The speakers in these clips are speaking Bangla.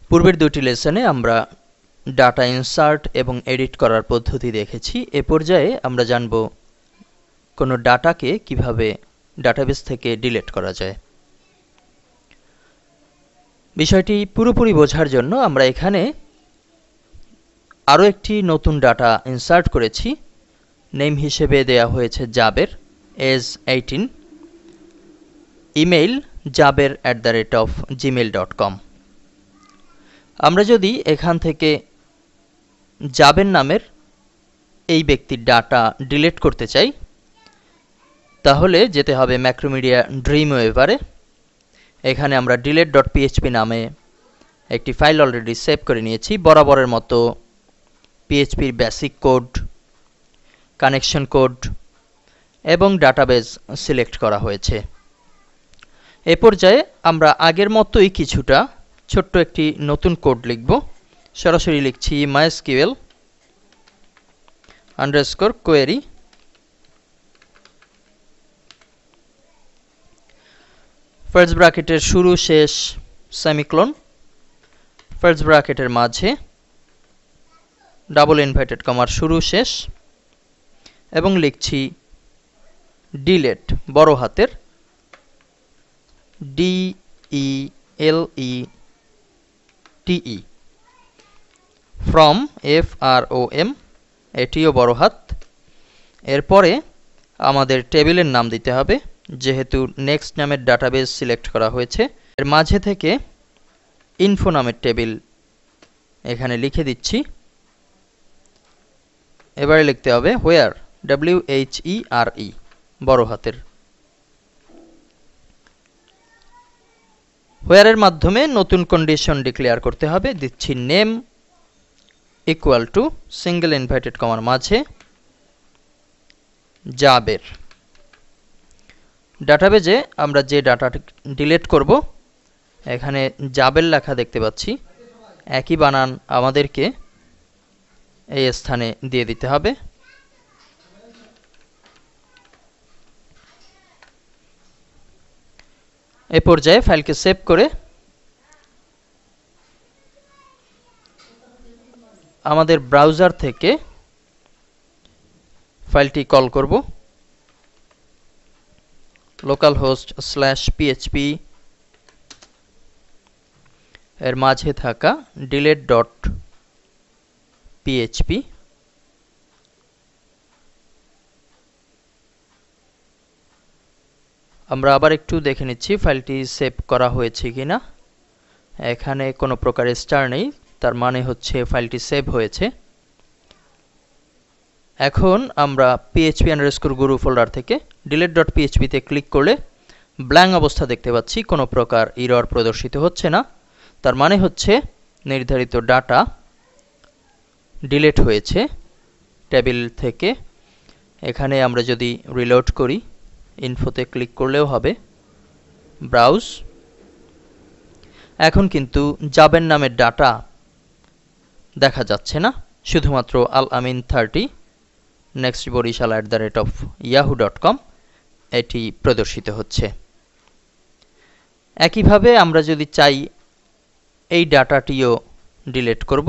পূর্বের দুটি লেসনে আমরা ডাটা ইনসার্ট এবং এডিট করার পদ্ধতি দেখেছি। এ পর্যায়ে আমরা জানব কোনো ডাটাকে কিভাবে ডাটাবেস থেকে ডিলিট করা যায়। বিষয়টি পুরোপুরি বোঝার জন্য আমরা এখানে আরও একটি নতুন ডাটা ইনসার্ট করেছি। নেম হিসেবে দেয়া হয়েছে জাবের, এজ 18, ইমেইল jaber@gmail.com। আমরা যদি এখান থেকে জাবের নামের এই ব্যক্তির ডাটা ডিলিট করতে চাই তাহলে যেতে হবে ম্যাক্রোমিডিয়া ড্রিমওয়েভারে। এখানে আমরা delete.php নামে একটি ফাইল অলরেডি সেভ করে নিয়েছি। বরাবরের মতো পিএইচপির বেসিক কোড, কানেকশন কোড এবং ডাটাবেস সিলেক্ট করা হয়েছে। এ পর্যায়ে আমরা আগের মতোই কিছুটা ছোট্ট একটি নতুন কোড লিখব। সরাসরি লিখছি mysql_query ফার্স্ট ব্র্যাকেটের শুরু শেষ সেমিকোলন, ফার্স্ট ব্র্যাকেটের মাঝে ডাবল ইনভার্টেড কমার শুরু শেষ এবং লিখছি ডিলেট বড় হাতের DELETE from FROM, এটিও বড় হাত। এরপরে আমাদের টেবিলের নাম দিতে হবে, যেহেতু নেক্সট নামের ডাটাবেস সিলেক্ট করা হয়েছে। এর মাঝে থেকে ইনফো নামের টেবিল এখানে লিখে দিচ্ছি। এবারে লিখতে হবে where, WHERE বড় হাতের। where এর মাধ্যমে নতুন কন্ডিশন ডিক্লেয়ার করতে হবে। দিচ্ছি name equal to single inverted কমার মাঝে জাবের। ডাটাবেজে আমরা যে ডাটাটি ডিলিট করব এখানে জাবের লেখা দেখতে পাচ্ছি। একই বানান আমাদেরকে এই স্থানে দিয়ে দিতে হবে। এই পর্যায়ে ফাইলকে সেভ করে আমাদের ব্রাউজার থেকে ফাইলটি কল করব। localhost/php এর মাঝে থাকা delete.php আমরা আবার একটু দেখে নিচ্ছি ফাইলটি সেভ করা হয়েছে কিনা। এখানে কোনো প্রকার স্টার নেই, তার মানে হচ্ছে ফাইলটি সেভ হয়েছে। এখন আমরা php_guru ফোল্ডার থেকে delete.php তে ক্লিক করলে ব্ল্যাঙ্ক অবস্থা দেখতে পাচ্ছি, কোনো প্রকার এরর প্রদর্শিত হচ্ছে না। তার মানে হচ্ছে নির্ধারিত ডাটা ডিলিট হয়েছে টেবিল থেকে। এখানে আমরা যদি রিলোড করি, ইনফোতে ক্লিক করলেও হবে, ব্রাউজ। এখন কিন্তু জাবের নামের ডাটা দেখা যাচ্ছে না, শুধুমাত্র alamin30 nextborishal@yahoo.com এটি প্রদর্শিত হচ্ছে। একইভাবে আমরা যদি চাই এই ডাটাটিও ডিলিট করব,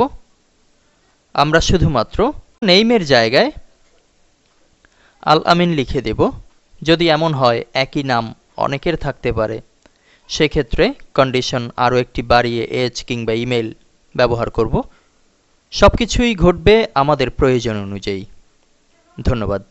আমরা শুধুমাত্র নেইমের জায়গায় alamin লিখে দেব। যদি এমন হয় একই নাম অনেকের থাকতে পারে, সেক্ষেত্রে কন্ডিশন আরও একটি বাড়িয়ে এজ কিংবা ইমেল ব্যবহার করব। সবকিছুই ঘটবে আমাদের প্রয়োজন অনুযায়ী। ধন্যবাদ।